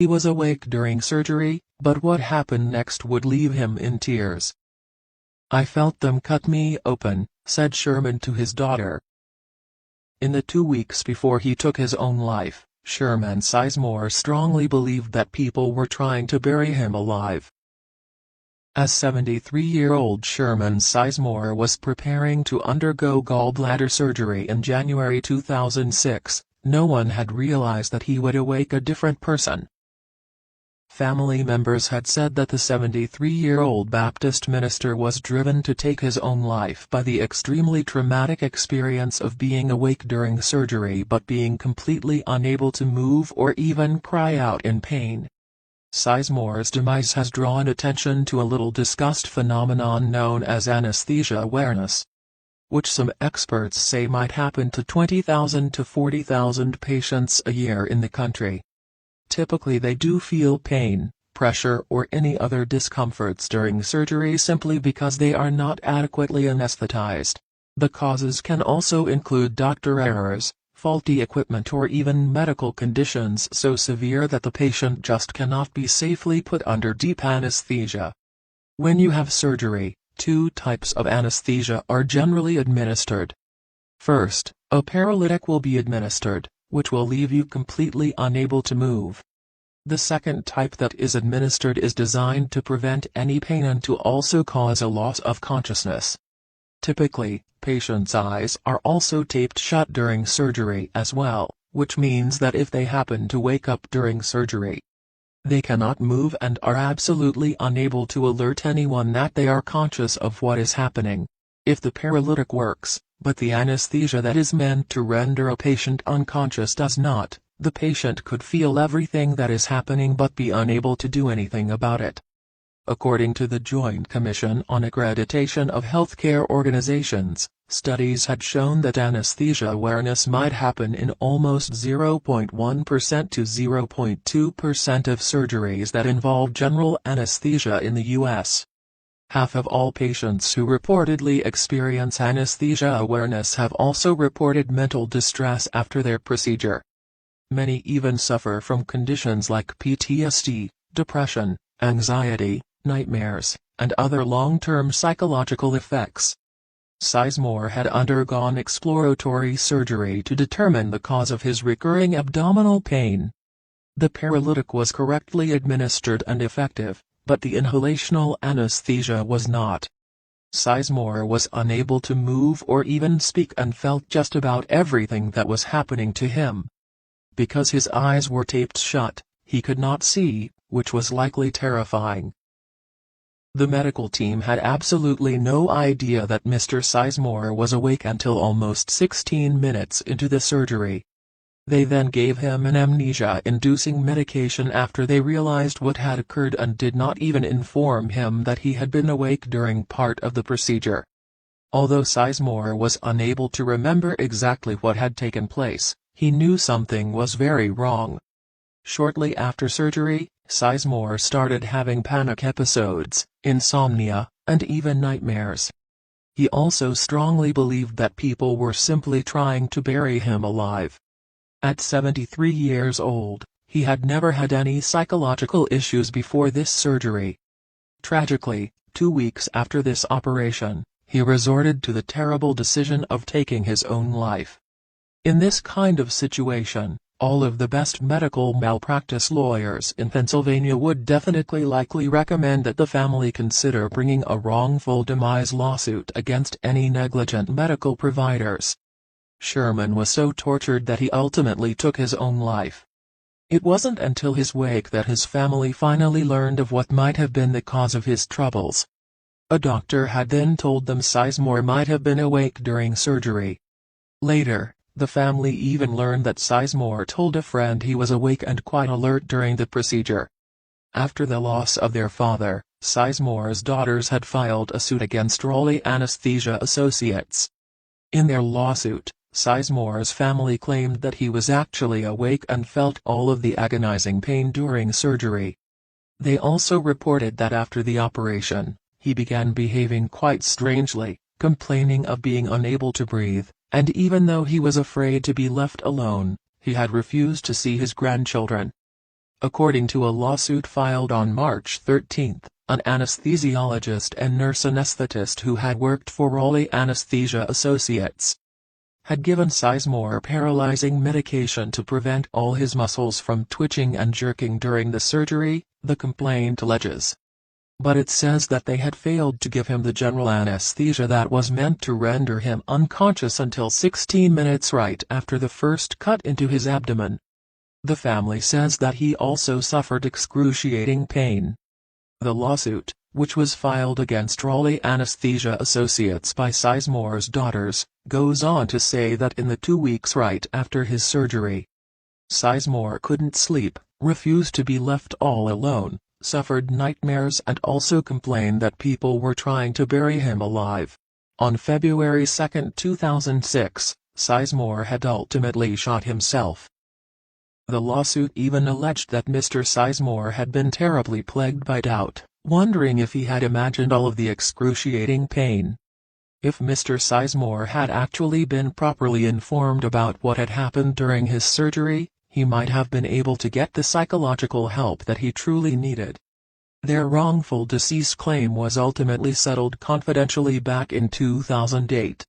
He was awake during surgery, but what happened next would leave him in tears. "I felt them cut me open," said Sherman to his daughter. In the 2 weeks before he took his own life, Sherman Sizemore strongly believed that people were trying to bury him alive. As 73-year-old Sherman Sizemore was preparing to undergo gallbladder surgery in January 2006, no one had realized that he would awake a different person. Family members had said that the 73-year-old Baptist minister was driven to take his own life by the extremely traumatic experience of being awake during surgery but being completely unable to move or even cry out in pain. Sizemore's demise has drawn attention to a little-discussed phenomenon known as anesthesia awareness, which some experts say might happen to 20,000 to 40,000 patients a year in the country. Typically they do feel pain, pressure or any other discomforts during surgery simply because they are not adequately anesthetized. The causes can also include doctor errors, faulty equipment or even medical conditions so severe that the patient just cannot be safely put under deep anesthesia. When you have surgery, 2 types of anesthesia are generally administered. First, a paralytic will be administered, which will leave you completely unable to move. The second type that is administered is designed to prevent any pain and to also cause a loss of consciousness. Typically, patients' eyes are also taped shut during surgery as well, which means that if they happen to wake up during surgery, they cannot move and are absolutely unable to alert anyone that they are conscious of what is happening. If the paralytic works, but the anesthesia that is meant to render a patient unconscious does not, the patient could feel everything that is happening but be unable to do anything about it. According to the Joint Commission on Accreditation of Healthcare Organizations, studies had shown that anesthesia awareness might happen in almost 0.1% to 0.2% of surgeries that involve general anesthesia in the U.S. Half of all patients who reportedly experience anesthesia awareness have also reported mental distress after their procedure. Many even suffer from conditions like PTSD, depression, anxiety, nightmares, and other long-term psychological effects. Sizemore had undergone exploratory surgery to determine the cause of his recurring abdominal pain. The paralytic was correctly administered and effective, but the inhalational anesthesia was not. Sizemore was unable to move or even speak and felt just about everything that was happening to him. Because his eyes were taped shut, he could not see, which was likely terrifying. The medical team had absolutely no idea that Mr. Sizemore was awake until almost 16 minutes into the surgery. They then gave him an amnesia-inducing medication after they realized what had occurred and did not even inform him that he had been awake during part of the procedure. Although Sizemore was unable to remember exactly what had taken place, he knew something was very wrong. Shortly after surgery, Sizemore started having panic episodes, insomnia, and even nightmares. He also strongly believed that people were simply trying to bury him alive. At 73 years old, he had never had any psychological issues before this surgery. Tragically, 2 weeks after this operation, he resorted to the terrible decision of taking his own life. In this kind of situation, all of the best medical malpractice lawyers in Pennsylvania would definitely likely recommend that the family consider bringing a wrongful demise lawsuit against any negligent medical providers. Sherman was so tortured that he ultimately took his own life. It wasn't until his wake that his family finally learned of what might have been the cause of his troubles. A doctor had then told them Sizemore might have been awake during surgery. Later, the family even learned that Sizemore told a friend he was awake and quite alert during the procedure. After the loss of their father, Sizemore's daughters had filed a suit against Raleigh Anesthesia Associates. In their lawsuit, Sizemore's family claimed that he was actually awake and felt all of the agonizing pain during surgery. They also reported that after the operation, he began behaving quite strangely, complaining of being unable to breathe, and even though he was afraid to be left alone, he had refused to see his grandchildren. According to a lawsuit filed on March 13, an anesthesiologist and nurse anesthetist who had worked for Raleigh Anesthesia Associates had given Sizemore paralyzing medication to prevent all his muscles from twitching and jerking during the surgery, the complaint alleges. But it says that they had failed to give him the general anesthesia that was meant to render him unconscious until 16 minutes right after the first cut into his abdomen. The family says that he also suffered excruciating pain. The lawsuit, which was filed against Raleigh Anesthesia Associates by Sizemore's daughters, goes on to say that in the 2 weeks right after his surgery, Sizemore couldn't sleep, refused to be left all alone, suffered nightmares and also complained that people were trying to bury him alive. On February 2, 2006, Sizemore had ultimately shot himself. The lawsuit even alleged that Mr. Sizemore had been terribly plagued by doubt, wondering if he had imagined all of the excruciating pain. If Mr. Sizemore had actually been properly informed about what had happened during his surgery, he might have been able to get the psychological help that he truly needed. Their wrongful decease claim was ultimately settled confidentially back in 2008.